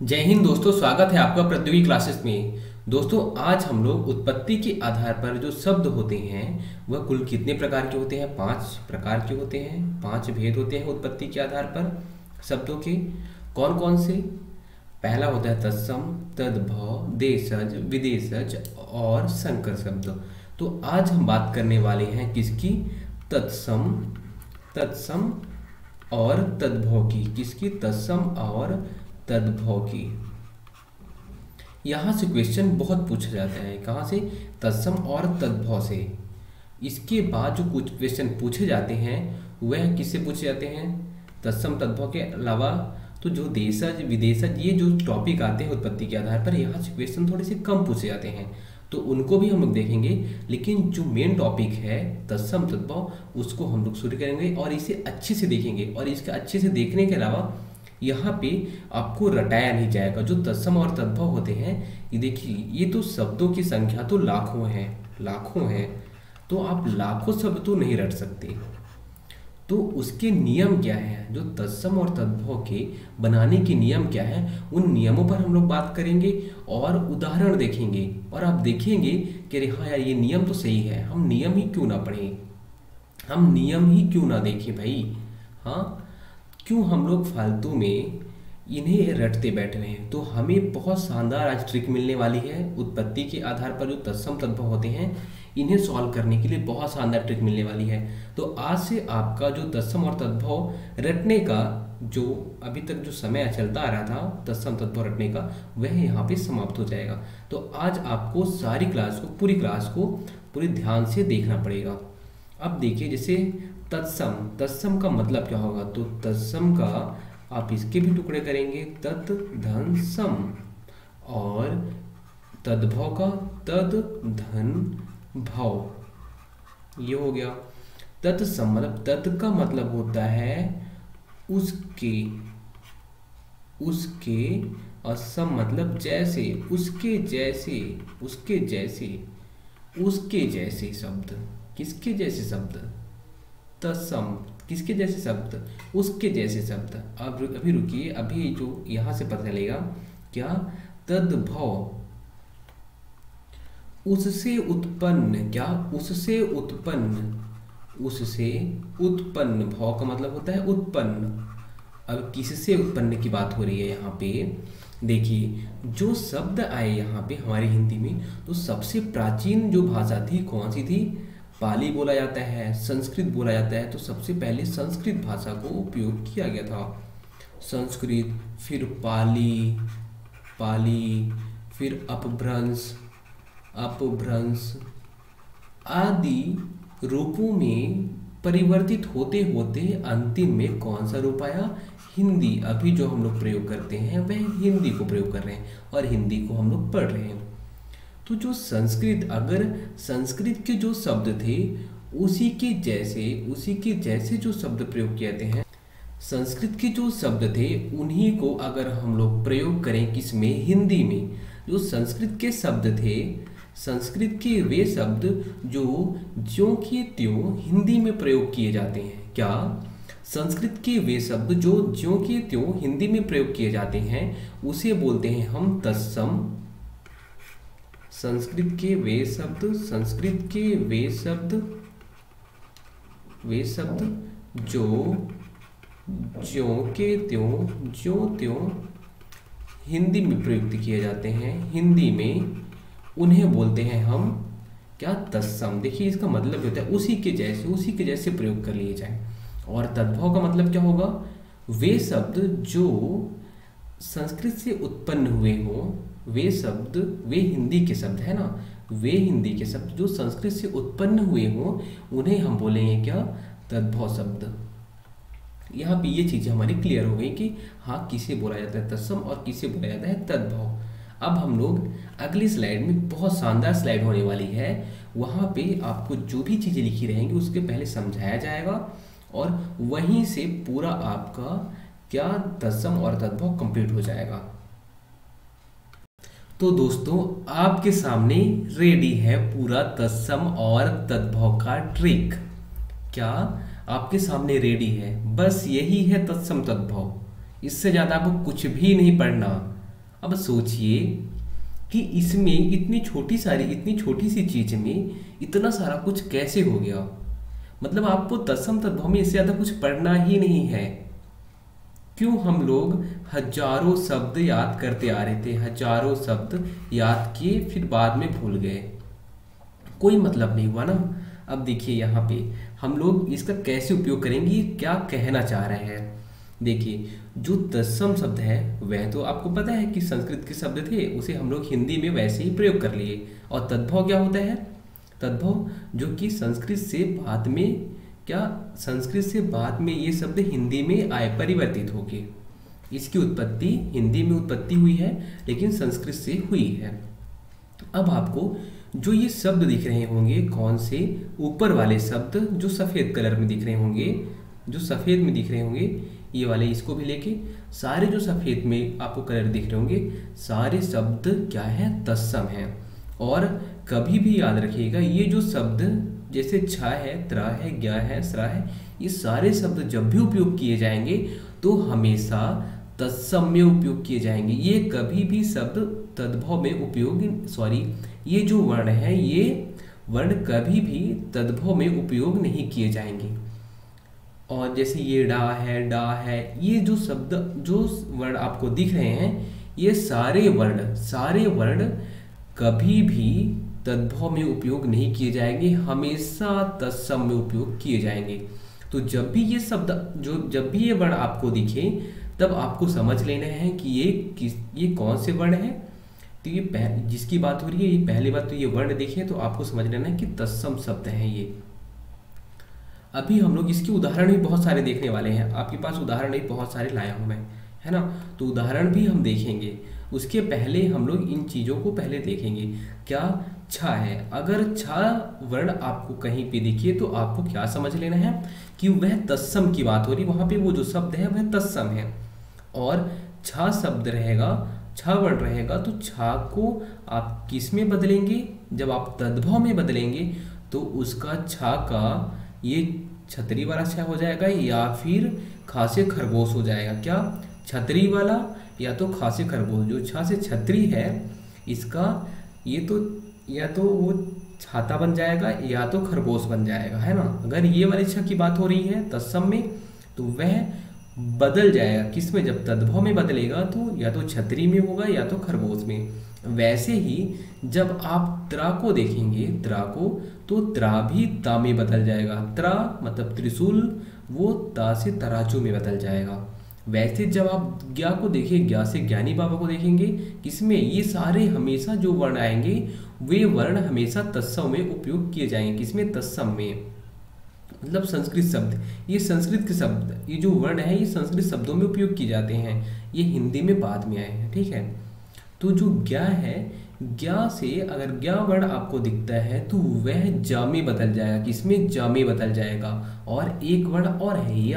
जय हिंद दोस्तों, स्वागत है आपका प्रौद्योगिकी क्लासेस में। दोस्तों, आज हम लोग उत्पत्ति के आधार पर जो शब्द होते हैं वह कुल कितने प्रकार के होते हैं? 5 प्रकार के होते हैं। 5 भेद होते हैं उत्पत्ति के आधार पर शब्दों के। कौन कौन से? पहला होता है तत्सम, तद्भव, देशज, विदेशज और संकर शब्द। तो आज हम बात करने वाले हैं किसकी? तत्सम, तत्सम और तद्भव की। किसकी? तत्सम और तद्भव की। यहाँ से क्वेश्चन बहुत पूछा जाता है। कहाँ से? तत्सम और तद्भव से। इसके बाद जो कुछ क्वेश्चन पूछे जाते हैं वह किससे पूछे जाते हैं? तत्सम तद्भव के अलावा तो जो देशज विदेशज ये जो टॉपिक आते हैं उत्पत्ति के आधार पर, यहाँ से क्वेश्चन थोड़े से कम पूछे जाते हैं, तो उनको भी हम लोग देखेंगे। लेकिन जो मेन टॉपिक है तत्सम तद्भव, उसको हम लोग शुरू करेंगे और इसे अच्छे से देखेंगे। और इसके अच्छे से देखने के अलावा यहाँ पे आपको रटाया नहीं जाएगा। जो तत्सम और तद्भव होते हैं, ये देखिए, ये तो शब्दों की संख्या तो लाखों है, लाखों है। तो आप लाखों शब्द तो नहीं रट सकते। तो उसके नियम क्या है? जो तत्सम और तद्भव के बनाने के नियम क्या है, उन नियमों पर हम लोग बात करेंगे और उदाहरण देखेंगे। और आप देखेंगे कि अरे हाँ यार, ये नियम तो सही है, हम नियम ही क्यों ना पढ़ें, हम नियम ही क्यों ना देखें भाई। हाँ, क्यों हम लोग फालतू में इन्हें रटते बैठे हुए हैं। तो हमें बहुत शानदार आज ट्रिक मिलने वाली है उत्पत्ति के आधार पर। जो तत्सम तद्भव होते हैं इन्हें सॉल्व करने के लिए बहुत शानदार ट्रिक मिलने वाली है। तो आज से आपका जो तत्सम और तद्भव रटने का जो अभी तक जो समय चलता आ रहा था तत्सम तद्भव रटने का, वह यहाँ पे समाप्त हो जाएगा। तो आज आपको सारी क्लास को, पूरी क्लास को पूरी ध्यान से देखना पड़ेगा। अब देखिए, जैसे तत्सम, तत्सम का मतलब क्या होगा? तो तत्सम का आप इसके भी टुकड़े करेंगे, तत् धन सम। और तद्भव का तद धन भव। ये हो गया तत्सम। मतलब तत् का मतलब होता है उसके, उसके, और सम मतलब जैसे, उसके जैसे, उसके जैसे, उसके जैसे शब्द। किसके जैसे शब्द? तत्सम किसके जैसे शब्द? उसके जैसे शब्द। अब अभी रुकिए, अभी जो यहाँ से पता चलेगा क्या? तद्भव उससे उत्पन्न। क्या? उससे उत्पन्न, उससे उत्पन्न। भव का मतलब होता है उत्पन्न। अब किससे उत्पन्न की बात हो रही है यहाँ पे? देखिए, जो शब्द आए यहाँ पे हमारी हिंदी में, तो सबसे प्राचीन जो भाषा थी कौन सी थी? पाली बोला जाता है, संस्कृत बोला जाता है। तो सबसे पहले संस्कृत भाषा को उपयोग किया गया था। संस्कृत, फिर पाली, पाली, फिर अपभ्रंश, अपभ्रंश आदि रूपों में परिवर्तित होते होते अंतिम में कौन सा रूप आया? हिंदी। अभी जो हम लोग प्रयोग करते हैं वह हिंदी को प्रयोग कर रहे हैं और हिंदी को हम लोग पढ़ रहे हैं। तो जो संस्कृत, अगर संस्कृत के जो शब्द थे उसी के जैसे, उसी के जैसे जो शब्द प्रयोग किए जाते हैं, संस्कृत के जो शब्द थे उन्हीं को अगर हम लोग प्रयोग करें किसमें? हिंदी में। जो संस्कृत के शब्द थे, संस्कृत के वे शब्द जो ज्यों के त्यों हिंदी में प्रयोग किए जाते हैं। क्या? संस्कृत के वे शब्द जो ज्यों के त्यों हिंदी में प्रयोग किए जाते हैं उसे बोलते हैं हम तत्सम। संस्कृत के वे शब्द, संस्कृत के वे शब्द, वे शब्द जो ज्यों के त्यों, ज्यों त्यों हिंदी में प्रयुक्त किए जाते हैं, हिंदी में, उन्हें बोलते हैं हम क्या? तत्सम। देखिए, इसका मतलब होता है उसी के जैसे, उसी के जैसे प्रयोग कर लिए जाए। और तद्भव का मतलब क्या होगा? वे शब्द जो संस्कृत से उत्पन्न हुए हों, वे शब्द, वे हिंदी के शब्द है ना, वे हिंदी के शब्द जो संस्कृत से उत्पन्न हुए हों उन्हें हम बोलेंगे क्या? तद्भव शब्द। यहाँ पे ये चीज़ें हमारी क्लियर हो गई कि हाँ, किसे बोला जाता है तत्सम और किसे बोला जाता है तद्भव। अब हम लोग अगली स्लाइड में, बहुत शानदार स्लाइड होने वाली है, वहाँ पे आपको जो भी चीज़ें लिखी रहेंगी उसके पहले समझाया जाएगा और वहीं से पूरा आपका क्या? तत्सम और तद्भव कंप्लीट हो जाएगा। तो दोस्तों, आपके सामने रेडी है पूरा तत्सम और तद्भव का ट्रिक। क्या? आपके सामने रेडी है। बस यही है तत्सम तद्भव। इससे ज़्यादा आपको कुछ भी नहीं पढ़ना। अब सोचिए कि इसमें इतनी छोटी सी चीज में इतना सारा कुछ कैसे हो गया। मतलब आपको तत्सम तद्भव में इससे ज्यादा कुछ पढ़ना ही नहीं है। क्यों हम लोग हजारों शब्द याद करते आ रहे थे, हजारों शब्द याद किए फिर बाद में भूल गए, कोई मतलब नहीं हुआ ना। अब देखिए यहाँ पे हम लोग इसका कैसे उपयोग करेंगे, क्या कहना चाह रहे हैं। देखिए जो तत्सम शब्द है वह तो आपको पता है कि संस्कृत के शब्द थे, उसे हम लोग हिंदी में वैसे ही प्रयोग कर लिए। और तद्भव क्या होता है, तद्भव जो कि संस्कृत से बाद में ये शब्द हिंदी में आए, परिवर्तित होके। इसकी उत्पत्ति हिंदी में उत्पत्ति हुई है लेकिन संस्कृत से हुई है। अब आपको जो ये शब्द दिख रहे होंगे, कौन से, ऊपर वाले शब्द जो सफेद कलर में दिख रहे होंगे, ये वाले, इसको भी लेके सारे जो सफेद में आपको कलर दिख रहे होंगे, सारे शब्द क्या है, तत्सम है। और कभी भी याद रखिएगा ये जो शब्द जैसे छ है, त्रा है, ज्ञ है, स्रा है, ये सारे शब्द जब भी उपयोग किए जाएंगे तो हमेशा तत्सम में उपयोग किए जाएंगे। ये कभी भी शब्द तद्भव में ये जो वर्ण है, ये वर्ण कभी भी तद्भव में उपयोग नहीं किए जाएंगे। और जैसे ये डा है, ये जो शब्द, जो वर्ण आपको दिख रहे हैं, ये सारे वर्ण कभी भी तद्भव में उपयोग नहीं किए जाएंगे, हमेशा तत्सम में उपयोग किए जाएंगे। तो जब भी ये वर्ण आपको दिखे तब आपको समझ लेना है कि ये कौन से वर्ण है। तो ये जिसकी बात हो रही है, ये पहली बात तो ये वर्ण देखें तो आपको समझ लेना है कि तत्सम शब्द है ये। अभी हम लोग इसके उदाहरण भी बहुत सारे देखने वाले हैं, आपके पास उदाहरण भी बहुत सारे लाया हूं मैं, है ना। तो उदाहरण भी हम देखेंगे, उसके पहले हम लोग इन चीज़ों को पहले देखेंगे। क्या छा है, अगर छा वर्ण आपको कहीं पे दिखिए तो आपको क्या समझ लेना है कि वह तत्सम की बात हो रही, वहां पे वो जो शब्द है वह तत्सम है। और छा शब्द रहेगा, छा वर्ण रहेगा, तो छा को आप किस में बदलेंगे, जब आप तद्भव में बदलेंगे तो उसका छा का ये छतरी वाला छा हो जाएगा या फिर खासे खरगोश हो जाएगा। क्या, छतरी वाला या तो खासे खरगोश। जो छा से छतरी है इसका ये तो या तो वो छाता बन जाएगा या तो खरगोश बन जाएगा, है ना। अगर ये वाली छा की बात हो रही है तत्सम में तो वह बदल जाएगा, किस में, जब तद्भव में बदलेगा तो या तो छतरी में होगा या तो खरगोश में। वैसे ही जब आप त्रा को देखेंगे, त्रा को, तो त्रा भी ता में बदल जाएगा। त्रा मतलब त्रिशूल, वो ता से तराजू में बदल जाएगा। वैसे जब आप ज्ञा को देखें, ज्ञा से ज्ञानी बाबा को देखेंगे, किसमें, ये सारे हमेशा जो वर्ण आएंगे वे वर्ण हमेशा तत्सम में उपयोग किए जाएंगे, किसमें, तत्सम में। मतलब संस्कृत शब्द, ये संस्कृत के शब्द, ये जो वर्ण है ये संस्कृत शब्दों में उपयोग किए जाते हैं, ये हिंदी में बाद में आए हैं, ठीक है। तो जो ज्ञा है, ज्ञा से अगर ज्ञा वर्ण आपको दिखता है तो वह जा में बदल जाएगा, किसमें, जा में बदल जाएगा। और एक वर्ण और है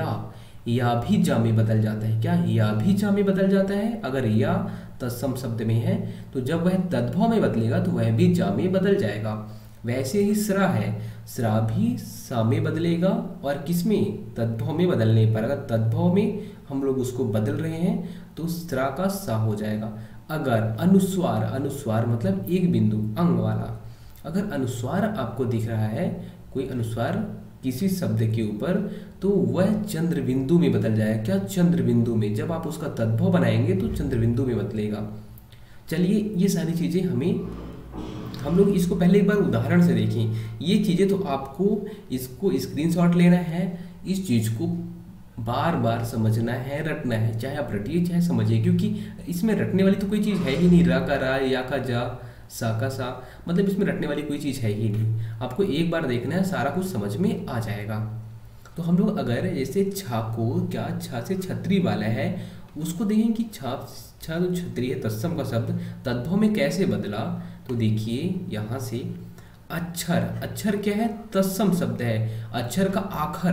या भी जा में बदल जाता है। क्या, या भी जा में बदल जाता है। अगर या तत्सम शब्द में है तो जब वह तद्भव में बदलेगा तो वह भी जा में बदल जाएगा। वैसे ही स्रा है, स्रा भी सा में बदलेगा और किसमें, तद्भव में बदलने पर, अगर तद्भव में हम लोग उसको बदल रहे हैं तो स्रा का सा हो जाएगा। अगर अनुस्वार, अनुस्वार मतलब एक बिंदु, अंग वाला, अगर अनुस्वार आपको दिख रहा है, कोई अनुस्वार किसी शब्द के ऊपर, तो वह चंद्र बिंदु में बदल जाएगा। क्या, चंद्र बिंदु में, जब आप उसका तद्भव बनाएंगे तो चंद्र बिंदु में बदलेगा। चलिए ये सारी चीज़ें हम लोग इसको पहले एक बार उदाहरण से देखें। ये चीज़ें तो आपको इसको स्क्रीनशॉट लेना है, इस चीज़ को बार बार समझना है, रटना है, चाहे आप रटिए चाहे समझिए, क्योंकि इसमें रटने वाली तो कोई चीज़ है ही नहीं। रा का रा, या का जा, सा का सा, मतलब इसमें रटने वाली कोई चीज़ है ही नहीं। आपको एक बार देखना है, सारा कुछ समझ में आ जाएगा। तो हम लोग अगर जैसे छा को, क्या छा से छतरी वाला है, उसको देखें कि छा जो छतरी है तत्सम का शब्द तद्भव में कैसे बदला। तो देखिए यहाँ से अक्षर, अक्षर क्या है, तत्सम शब्द है। अक्षर का आखर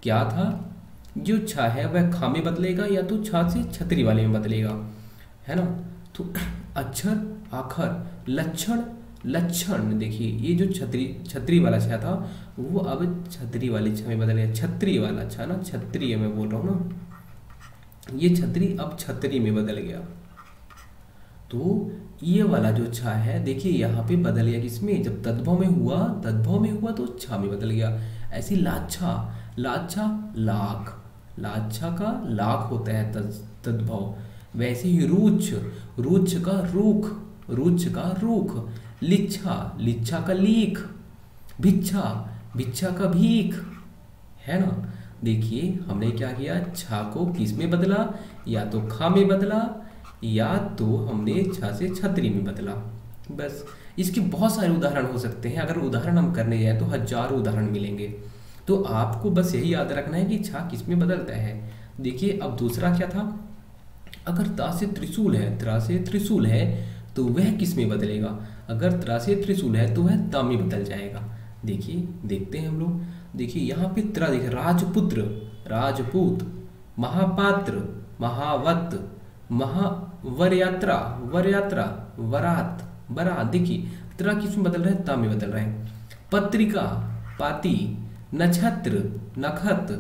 क्या था, जो छा है वह खा में बदलेगा या तो छा से छतरी वाले में बदलेगा, है ना। तो अक्षर, आखर, लक्षण, लक्षण, देखिए ये जो छतरी वाला छा था वो अब छतरी वाली छा में बदल गया। छतरी वाला छा ना, छतरी मैं बोल रहा हूँ ना, ये छतरी अब छतरी में बदल गया। तो ये वाला जो छा है देखिए यहाँ पे बदल गया किसमें, जब तद्भव में हुआ तो छा में बदल गया। ऐसी लाच्छा, लाच्छा लाख, लाच्छा का लाख होता है तद्भव। वैसे ही रूछ, रूछ का रूख, रूछ का रूख। लिच्छा, लिच्छा का लीख। भिच्छा, भिच्छा का भीख, है ना। देखिए हमने क्या किया, छा को किस में बदला, या तो खा में बदला या तो हमने छा से छतरी में बदला। बस इसके बहुत सारे उदाहरण हो सकते हैं, अगर उदाहरण हम करने जाए तो हजारों उदाहरण मिलेंगे। तो आपको बस यही याद रखना है कि छा किस में बदलता है। देखिए अब दूसरा क्या था, अगर ता से त्रिशूल है, त्रा से त्रिशूल है तो वह किस में बदलेगा, अगर त्रा से त्रिशूल है तो वह ता में बदल जाएगा। देखिए देखते हैं हम लोग, देखिए यहाँ पे त्रा देखिए, राजपुत्र, राजपूत। महापात्र, महावत। महावरयात्रा, वरयात्रा, वरात, बरात। देखिए त्रा किस में बदल रहा है, ता में बदल रहा है। पत्रिका, पाती। नक्षत्र, नखत।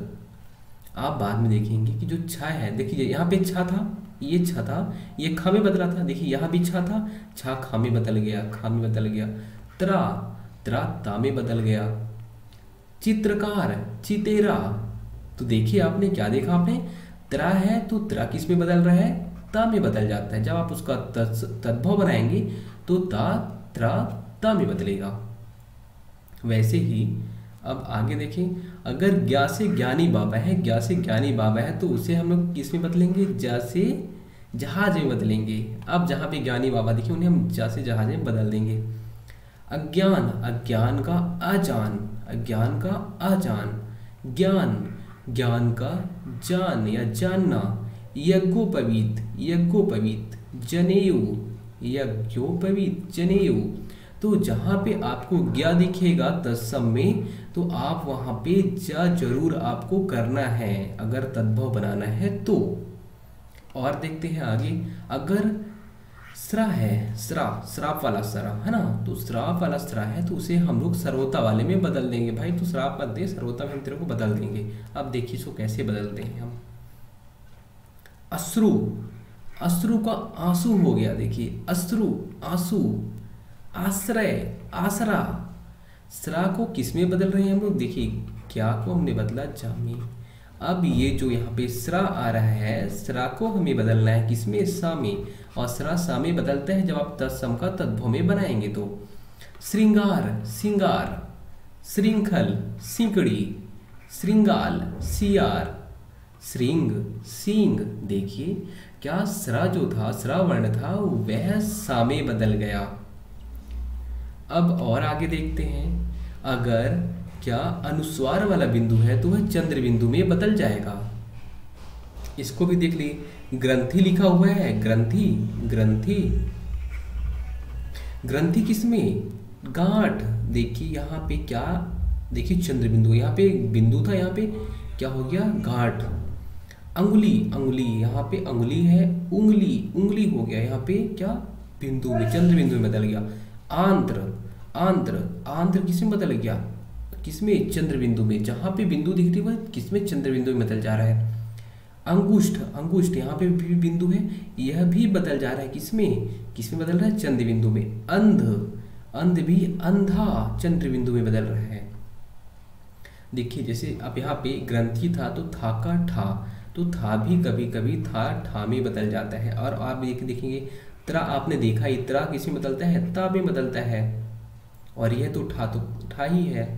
आप बाद में देखेंगे कि जो छा है, देखिए यहाँ पे छा था, ये छा था, ये खा में बदला था। देखिए यहाँ भी छा था, छा खा में बदल गया, खा में बदल गया। त्रा, त्रा ता में बदल गया। चित्रकार, चितेरा। तो देखिए आपने क्या देखा, आपने त्रा है तो त्रा किस में बदल रहा है, ता में बदल जाता है। जब आप उसका तद्भव बनाएंगे तो ता, त्रा, ता में बदलेगा। वैसे ही अब आगे देखें, अगर ज्ञा से ज्ञानी बाबा है, ज्ञा से ज्ञानी बाबा है तो उसे हम लोग किस में बदलेंगे, जा से जहाज में बदलेंगे। अब जहाँ पे ज्ञानी बाबा देखिए उन्हें हम जा से जहाज में बदल देंगे। अज्ञान, अज्ञान का अजान, अज्ञान का अजान। ज्ञान, ज्ञान का जान या जानना। यज्ञोपवीत, यज्ञोपवीत। जनेऊ, यज्ञोपवीत, जनेऊ। तो जहाँ पे आपको ज्ञा दिखेगा तत्सम में तो आप वहाँ पे जा जरूर आपको करना है अगर तद्भव बनाना है तो। और देखते हैं आगे, अगर स्रा है, स्रा, श्राप वाला स्रा है ना, तो श्राप वाला स्रा है तो उसे हम लोग सर्वोता वाले में बदल देंगे। भाई तो श्राप मत दे, सर्वोता में हम तेरे को बदल देंगे। अब देखिए इसको कैसे बदलते हैं हम। अश्रु, अश्रु का आंसू हो गया। देखिए अश्रु, आंसू। आश्रय, आसरा। स्रा को किस में बदल रहे हैं हम लोग, देखिए क्या को हमने बदला, जा में। अब ये जो यहाँ पे स्रा आ रहा है, स्रा को हमें बदलना है किसमें, सा में। और स्रा सा में बदलता है जब आप तत्सम का तद्भव में बनाएंगे तो। श्रृंगार, सिंगार। श्रृंखल, सिंकड़ी। श्रृंगाल, सियार। श्रृंग, सींग। देखिए क्या स्रा जो था, स्रा वर्ण था, वह सा में बदल गया। अब और आगे देखते हैं, अगर क्या अनुस्वार वाला बिंदु है तो वह चंद्र बिंदु में बदल जाएगा। इसको भी देख लीजिए, ग्रंथि लिखा हुआ है, ग्रंथि, ग्रंथि। ग्रंथि किसमें, गांठ। देखिए यहाँ पे क्या, देखिए चंद्र बिंदु, यहाँ पे बिंदु था, यहाँ पे क्या हो गया, गांठ। अंगुली, अंगुली, यहाँ पे अंगुली है, उंगली, उंगली हो गया यहाँ पे क्या, बिंदु में, चंद्र बिंदु में बदल गया। आंत्र, आंत्र, आंत्र किसमें बदल गया, किसमें, चंद्र बिंदु में। जहाँ पे बिंदु दिख रही है वह किसमें, चंद्र बिंदु में बदल जा रहा है। अंगुष्ठ, अंगुष्ठ यहाँ पे भी बिंदु है, यह भी बदल जा रहा है किसमें, किसमें बदल रहा है, चंद्र बिंदु में। अंध, अंध भी अंधा चंद्र बिंदु में बदल रहा है। देखिए जैसे अब यहाँ पे ग्रंथि था तो था का ठा, तो था भी कभी कभी था ठा में बदल जाता है। और आप देखेंगे त्रा, आपने देखा ही त्रा किसमें बदलता है, ता में बदलता है। और यह तो ठा ही है।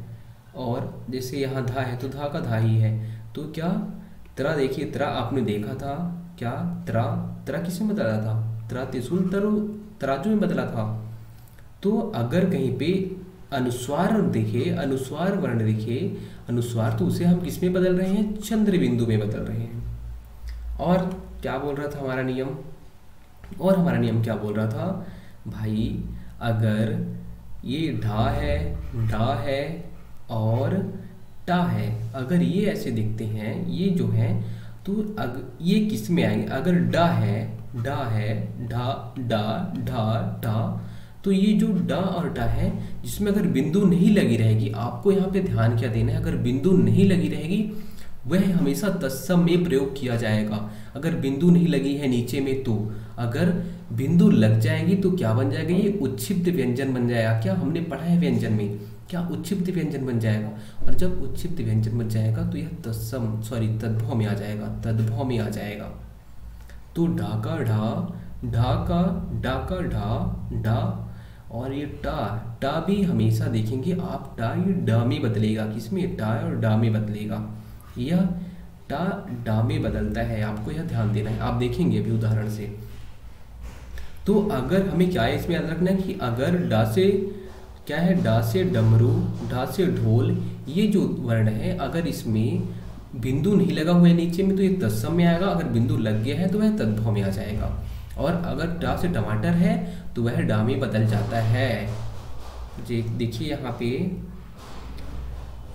और जैसे यहाँ धा है तो धा का धा ही है। तो क्या त्रा, देखिए त्रा आपने देखा था क्या, त्रा, त्रा किसमें बदला था, त्रा त्रिशूल तराजू में बदला था। तो अगर कहीं पे अनुस्वार दिखे, अनुस्वार वर्ण दिखे, अनुस्वार, तो उसे हम किसमें बदल रहे हैं, चंद्र बिंदु में बदल रहे हैं। और क्या बोल रहा था हमारा नियम, और हमारा नियम क्या बोल रहा था भाई, अगर ये ढा है और टा है, अगर ये ऐसे दिखते हैं, ये जो है तो ये किस में आएंगे, अगर डा है, ढा डा ढा, तो ये जो डा और डा है जिसमें अगर बिंदु नहीं लगी रहेगी, आपको यहाँ पे ध्यान क्या देना है, अगर बिंदु नहीं लगी रहेगी वह हमेशा तत्सम में प्रयोग किया जाएगा। अगर बिंदु नहीं लगी है नीचे में तो अगर बिंदु लग जाएगी तो क्या बन जाएगा, ये उच्छिप्त व्यंजन बन जाएगा। क्या हमने पढ़ा है व्यंजन में, क्या उच्छिप्त व्यंजन बन जाएगा। और जब उच्छिप्त व्यंजन बन जाएगा तो यह तद्भव में आ जाएगा, तद्भव में आ जाएगा। तो ढा का ढा, ढा का ढा, ढा, और ये टा भी हमेशा देखेंगे आप, टा ये डा में बदलेगा, किसमें, टा और डा में बदलेगा। यह टा डा में बदलता है, आपको यह ध्यान देना है, आप देखेंगे अभी उदाहरण से। तो अगर हमें क्या है इसमें याद रखना है कि अगर डा से क्या है, डा से डमरू, डा से ढोल, ये जो वर्ण है अगर इसमें बिंदु नहीं लगा हुआ है नीचे में तो ये तत्सम में आएगा, अगर बिंदु लग गया है तो वह तद्भव में आ जाएगा। और अगर डा से टमाटर है तो वह डा में बदल जाता है। जी देखिए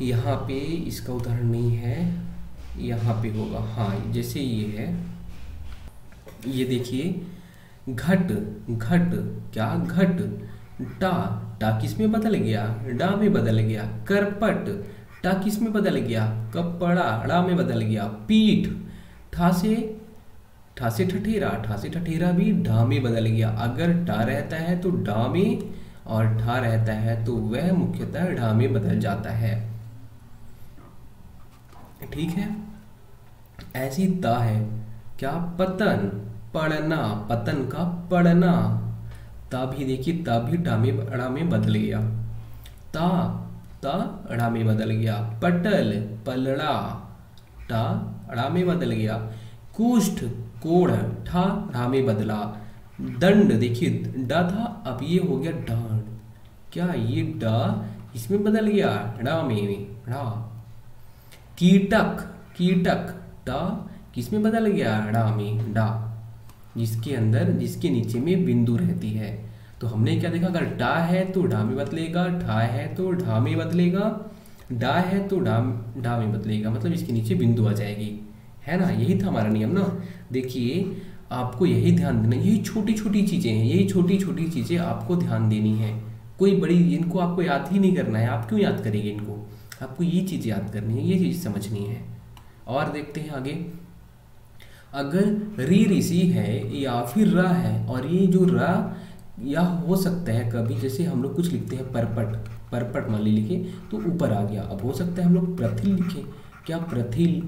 यहाँ पे इसका उदाहरण नहीं है, यहाँ पे होगा, हाँ जैसे ये है, ये देखिए घट, घट क्या, घट, टा किस में बदल गया, डा में बदल गया। करपट, टा किस में बदल गया, कपड़ा, डा में बदल गया। पीठ, ठा से ठठेरा भी ढा में बदल गया। अगर टा रहता है तो डा में, और ढा रहता है तो वह मुख्यतः ढा में बदल जाता है। ठीक है, ऐसी ता है क्या, पतन, पढ़ना, पतन का पढ़ना। ता भी देखिए, ता भी टा में, अड़ा में बदल गया। ता अड़ा में बदल गया। पटल, पलड़ा, टा अड़ा में बदल गया। कुष्ठ, कोढ़, ठा ढा में बदला। दंड देखिए डा था, अब ये हो गया डांड, क्या ये डा इसमें बदल गया, डा में, डा। कीटक, टा किस में बदल गया, डा में, डा, जिसके अंदर, जिसके नीचे में बिंदु रहती है। तो हमने क्या देखा, अगर टा है तो ढा में बदलेगा, ठा है तो ढा में बदलेगा, डा है तो डा में बदलेगा, मतलब इसके नीचे बिंदु आ जाएगी, है ना। यही था हमारा नियम ना। देखिए आपको यही ध्यान देना, यही छोटी छोटी चीज़ें हैं, यही छोटी छोटी चीज़ें आपको ध्यान देनी है। कोई बड़ी, इनको आपको याद ही नहीं करना है, आप क्यों याद करेंगे इनको, आपको ये चीज़ याद करनी है, ये चीज़ समझनी है। और देखते हैं आगे, अगर री ऋषि है या फिर रा है, और ये जो रा या हो सकता है कभी, जैसे हम लोग कुछ लिखते हैं परपट मान ली लिखे तो ऊपर आ गया, अब हो सकता है हम लोग प्रथिल लिखें, क्या प्रथिल,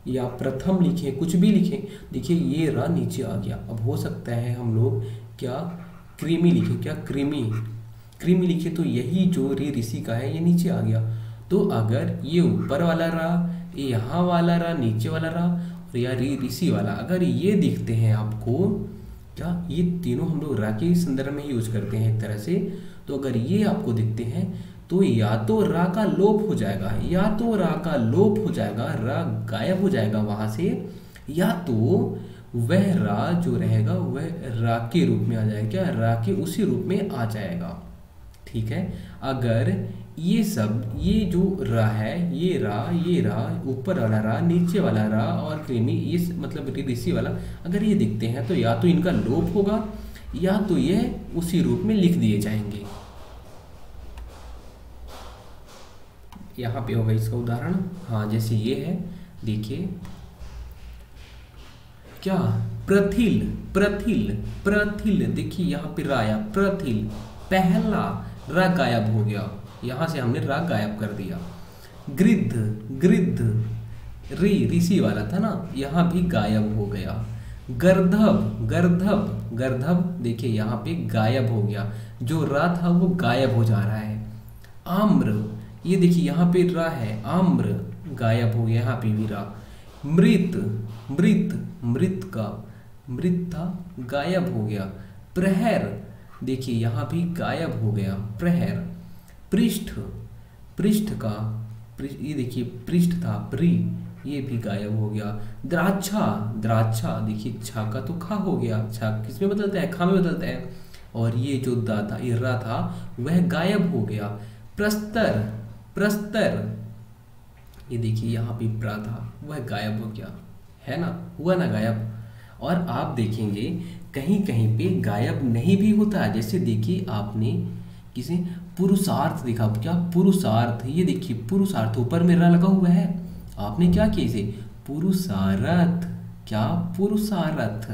या प्रथम लिखें, कुछ भी लिखें। देखिए ये रा नीचे आ गया, अब हो सकता है हम लोग क्या क्रीमी लिखें, क्या क्रीमी लिखे तो यही जो री ऋषि का है ये नीचे आ गया। तो अगर ये ऊपर वाला रा, यहाँ वाला रा, नीचे वाला रा, और या री ऋषि वाला, अगर ये दिखते हैं आपको, क्या ये तीनों हम लोग रा के संदर्भ में ही यूज करते हैं एक तरह से। तो अगर ये आपको दिखते हैं तो या तो रा का लोप हो जाएगा, या तो रा का लोप हो जाएगा, रा गायब हो जाएगा वहां से, या तो वह रा जो रहेगा वह रा के रूप में आ जाएगा, क्या रा के उसी रूप में आ जाएगा। ठीक है, अगर ये सब, ये जो रा है, ये रा, ऊपर वाला रा, नीचे वाला रा और क्रीमी, ये मतलब ऋषि वाला, अगर ये दिखते हैं तो या तो इनका लोप होगा, या तो ये उसी रूप में लिख दिए जाएंगे। यहाँ पे होगा इसका उदाहरण, हाँ जैसे ये है, देखिए क्या प्रथिल, देखिए यहाँ पे रा आया, प्रथिल, पहला रा गायब हो गया, यहाँ से हमने रा गायब कर दिया। गृद्ध, ऋषि वाला था ना, यहाँ भी गायब हो गया। गर्धब, देखिए यहाँ पे गायब हो गया, जो रा था वो गायब हो जा रहा है। आम्र, ये देखिए यहाँ पे रा है, आम्र गायब हो गया, यहाँ पे भी रा। मृत था, गायब हो गया। प्रहर, देखिए यहाँ भी गायब हो गया, प्रहर। पृष्ठ का, ये देखिए पृष्ठ था, ये भी गायब हो गया। द्राक्षा, देखिए छा का तो खा हो गया, छा किस में बदलता है, खा में बदलता है, और ये जो दा था, ये रा था, वह गायब हो गया। प्रस्तर, ये देखिए यहाँ पे प्रा था, वह गायब हो गया, है ना, हुआ ना गायब। और आप देखेंगे कहीं कहीं पे गायब नहीं भी होता है, जैसे देखिए आपने किसी पुरुषार्थ देखा, क्या पुरुषार्थ, ये देखिए पुरुषार्थ ऊपर में रा लगा हुआ है, आपने क्या किया इसे पुरुषार्थ, क्या पुरुषार्थ।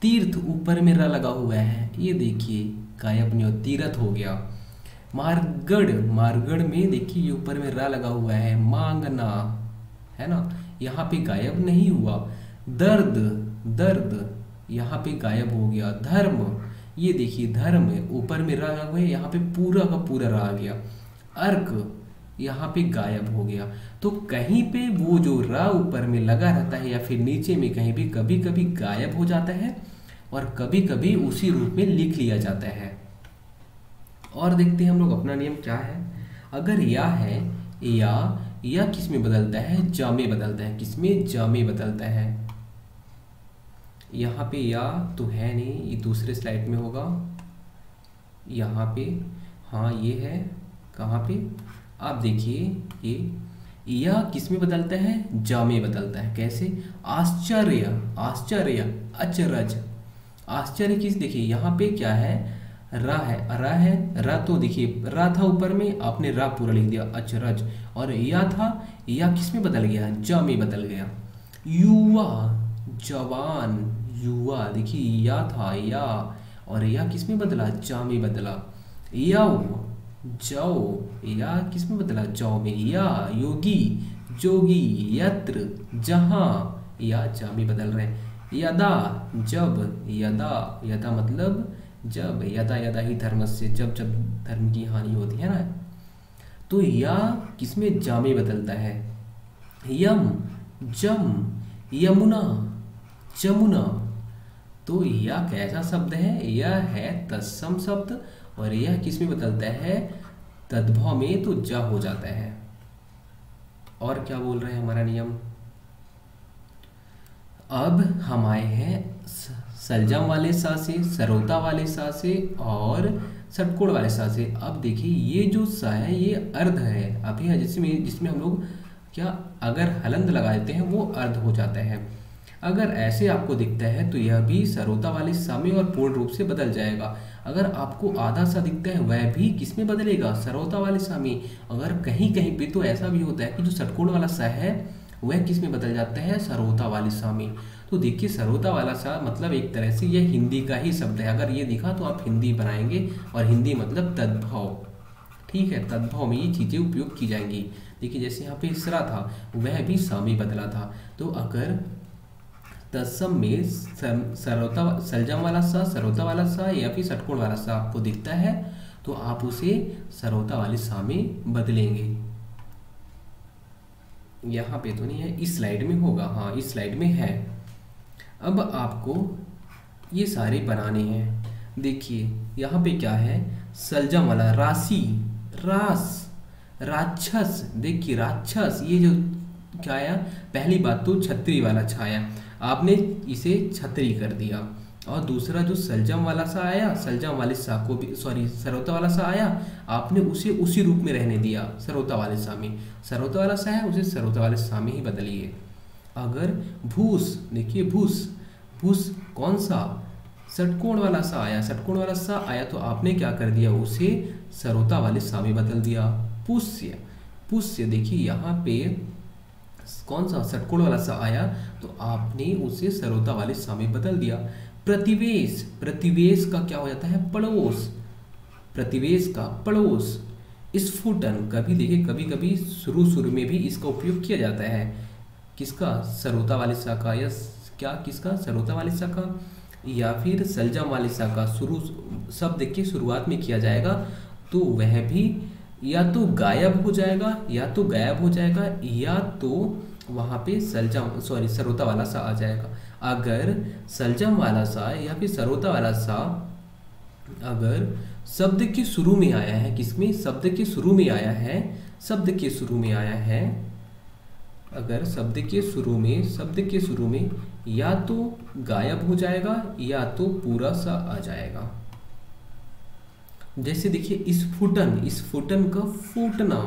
तीर्थ ऊपर में र लगा हुआ है, ये देखिए गायब नहीं हो, तीर्थ हो गया। मारगढ़, मारगढ़ में देखिए ये ऊपर में रा लगा हुआ है, मांगना, है ना, यहाँ पे गायब नहीं हुआ। दर्द, दर्द यहाँ पे गायब हो गया। धर्म, ये देखिए धर्म ऊपर में रा लगा हुआ है, यहाँ पे पूरा का पूरा रा आ गया। अर्क यहाँ पे गायब हो गया। तो कहीं पे वो जो रा ऊपर में लगा रहता है या फिर नीचे में कहीं भी कभी कभी गायब हो जाता है और कभी कभी उसी रूप में लिख लिया जाता है। और देखते हैं हम लोग अपना नियम क्या है। अगर या है, या किस में बदलता है, जा में बदलता है। किस में, जा में बदलता है। यहाँ पे या तो है नहीं, ये दूसरे स्लाइड में होगा। यहाँ पे हाँ ये है, कहाँ पे, आप देखिए ये या किस में बदलता है, जा में बदलता है। कैसे, आश्चर्य, आश्चर्य, अचरज। आश्चर्य किस, देखिए यहाँ पे क्या है, रा है, रा है, रा तो देखिए रा था ऊपर में, आपने रा पूरा लिख दिया, अचरज। और या था, या किस में बदल गया, जा में बदल गया। युवा, जवान, युवा, देखिए या था या, और या किस में बदला, जा में बदला। यव, जाओ, या किस में बदला, जाओ में। या योगी, जोगी, यत्र, जहाँ, या जा में बदल रहे हैं। यदा, जब, यदा, यदा मतलब जब, यदा यदा ही धर्म से, जब जब धर्म की हानि होती है ना। तो या किसमें, जा में बदलता है। यम, जम, यमुना, जमुना। तो या कैसा शब्द है, यह है तत्सम शब्द, और यह किसमें बदलता है, तद्भव में, तो जा हो जाता है। और क्या बोल रहे हैं हमारा नियम। अब हम आए हैं सलजम वाले सा से, सरोता वाले सा से और षटकोण वाले सा से। अब देखिए ये जो सा है ये अर्ध है अभी है, जिसमें हम लोग क्या अगर हलंत लगा देते हैं वो अर्ध हो जाता है। अगर ऐसे आपको दिखता है तो यह भी सरोता वाले सा में और पूर्ण रूप से बदल जाएगा। अगर आपको आधा सा दिखता है वह भी किसमें बदलेगा, सरोता वाले सा में। अगर कहीं कहीं पे तो ऐसा भी होता है कि जो षटकोण वाला सा है वह किस में बदल जाता है, सरोता वाले सा में। तो देखिए सरोता वाला सा मतलब एक तरह से यह हिंदी का ही शब्द है। अगर ये दिखा तो आप हिंदी बनाएंगे, और हिंदी मतलब तद्भव, ठीक है, तद्भव में ये चीज़ें उपयोग की जाएंगी। देखिए जैसे यहाँ पे इसरा था वह भी सा में बदला था। तो अगर तत्सम में सरोता सलजम वाला सा, सरोता वाला सा या फिर षटकोण वाला सा आपको दिखता है तो आप उसे सरोता वाले सा में बदलेंगे। यहाँ पे तो नहीं है, इस स्लाइड में होगा, हाँ इस स्लाइड में है। अब आपको ये सारे बनाने हैं। देखिए यहाँ पे क्या है, सलजम वाला राशि, रास, राक्षस। देखिए राक्षस ये जो क्या आया, पहली बात तो छतरी वाला छाया, आपने इसे छतरी कर दिया। और दूसरा जो सलजम वाला सा आया, सलजम वाले सा को भी सॉरी सरोता वाला सा आया, आपने उसे उसी रूप में रहने दिया सरोता वाले सा में। सरोता वाला सा है उसे सरोता वाले सा में ही बदलिए। अगर भूस, देखिए भूस, भूस कौन सा, षटकोण वाला सा आया, षटकोण वाला सा आया तो आपने क्या कर दिया, उसे सरोता वाले सा में बदल दिया। पुष्य, पुष्य देखिए यहाँ पे कौन सा षटकोण वाला सा आया तो आपने उसे सरोता वाले सा में बदल दिया। प्रतिवेश, प्रतिवेश का क्या हो जाता है, पड़ोस, प्रतिवेश का पड़ोस। स्फुटन, कभी देखिए कभी कभी शुरू में भी इसका उपयोग किया जाता है, किसका, सरोता वाले सा का, या क्या किसका, सरोता वाले सा का या फिर सलजम वाले सा का। शुरू शब्द के शुरुआत में किया जाएगा तो वह भी या तो गायब हो जाएगा, या तो गायब हो जाएगा, या तो वहाँ पे सलजम सॉरी सरोता वाला सा आ जाएगा। अगर सलजम वाला सा या फिर सरोता वाला सा अगर शब्द के शुरू में आया है, किसमें, शब्द के शुरू में आया है, शब्द के शुरू में आया है, अगर शब्द के शुरू में या तो गायब हो जाएगा या तो पूरा सा आ जाएगा। जैसे देखिए स्फुटन, स्फुटन का फूटना,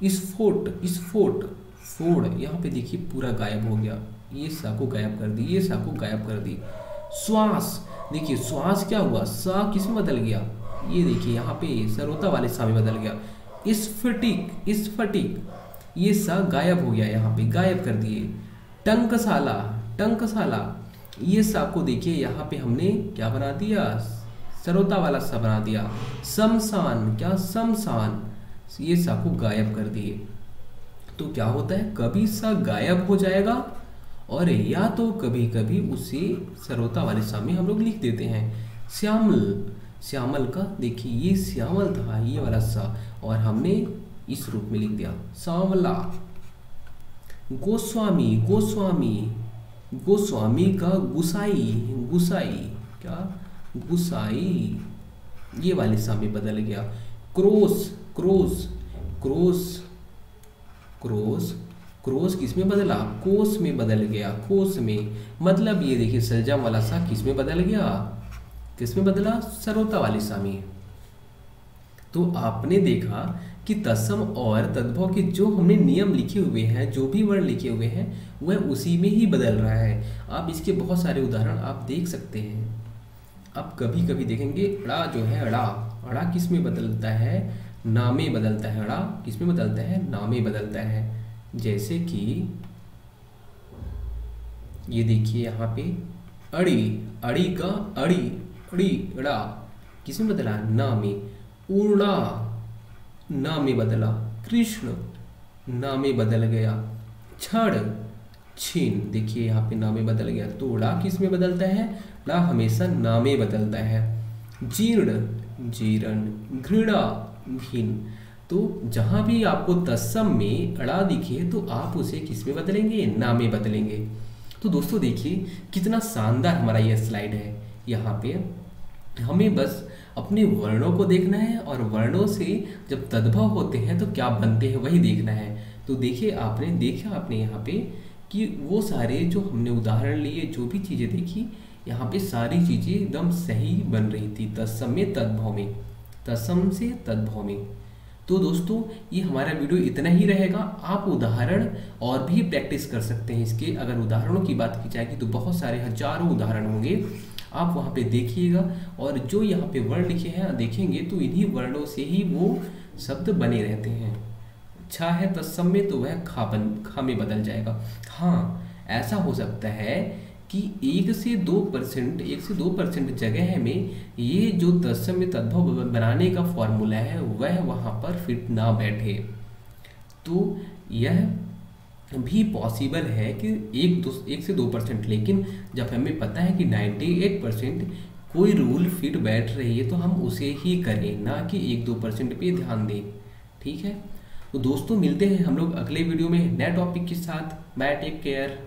स्फोट, स्फोट, फोड़, यहाँ पे देखिए पूरा गायब हो गया, ये सा को गायब कर दी, ये सा को गायब कर दी। श्वास, देखिए श्वास क्या हुआ, सा किस में बदल गया, ये देखिए यहाँ पे सरोता वाले सा में बदल गया। स्फटिक, स्फटिक, ये सा गायब हो गया, यहाँ पे गायब कर दिए। टंकशाला, टंकशाला, ये सा को देखिए यहाँ पे हमने क्या बना दिया, सरोता वाला सा बना दिया। शमशान, क्या शमशान, ये सा को गायब कर दिए। तो क्या होता है, कभी सा गायब हो जाएगा और या तो कभी कभी उसे सरोता वाले सा में हम लोग लिख देते हैं। श्यामल, श्यामल का देखिए ये श्यामल था ये वाला सा, और हमने इस रूप में लिख दिया सांवला। गोस्वामी, गोस्वामी, गोस्वामी का गुसाई, गुसाई, क्या गुसाई, ये वाले सा में बदल गया। Cross, cross, cross, cross, cross किस में बदला, कोस में बदल गया, कोस में। मतलब ये देखिए सलजम वाला सा किस में बदल गया, किस में बदला, सरोता वाले सा में। तो आपने देखा कि तत्सम और तद्भव के जो हमने नियम लिखे हुए हैं, जो भी वर्ण लिखे हुए हैं, वह उसी में ही बदल रहा है। आप इसके बहुत सारे उदाहरण आप देख सकते हैं। अब कभी कभी देखेंगे अड़ा जो है, अड़ा, अड़ा किस में बदलता है, नामे बदलता है। अड़ा किस में बदलता है, नामे बदलता है। जैसे कि ये देखिए यहाँ पे अड़ी, अड़ी का अड़ी, अड़ी, अड़ा किस में बदला, ना में। उड़ा, ना में बदला। कृष्ण, ना में बदल गया। छड़, छीन, देखिए यहाँ पे ना में बदल गया। तो उड़ा किस में बदलता है, ला हमेशा ना में बदलता है। जीर्ण, जीर्ण, घृणा, घिन। तो जहां भी आपको तत्सम में अड़ा दिखे तो आप उसे किस में बदलेंगे, ना में बदलेंगे। तो दोस्तों देखिए कितना शानदार हमारा यह स्लाइड है। यहाँ पे हमें बस अपने वर्णों को देखना है और वर्णों से जब तद्भव होते हैं तो क्या बनते हैं वही देखना है। तो देखिए आपने देखा आपने यहाँ पे कि वो सारे जो हमने उदाहरण लिए, जो भी चीज़ें देखी, यहाँ पे सारी चीज़ें एकदम सही बन रही थी तत्सम में तद्भव में, तत्सम से तद्भव में। तो दोस्तों ये हमारा वीडियो इतना ही रहेगा। आप उदाहरण और भी प्रैक्टिस कर सकते हैं इसके। अगर उदाहरणों की बात की जाएगी तो बहुत सारे हजारों उदाहरण होंगे, आप वहाँ पे देखिएगा। और जो यहाँ पे वर्ण लिखे हैं देखेंगे तो इन्हीं वर्णों से ही वो शब्द बने रहते हैं। छा है तत्सम में तो वह खा में बदल जाएगा। हाँ, ऐसा हो सकता है कि 1 से 2% जगह में ये जो तत्सम में तद्भव बनाने का फॉर्मूला है वह वहाँ पर फिट ना बैठे। तो यह भी पॉसिबल है कि 1 से 2%, लेकिन जब हमें पता है कि 98% कोई रूल फिट बैठ रही है तो हम उसे ही करें, ना कि 1-2% पे ध्यान दें। ठीक है, तो दोस्तों मिलते हैं हम लोग अगले वीडियो में नए टॉपिक के साथ। Bye, take care.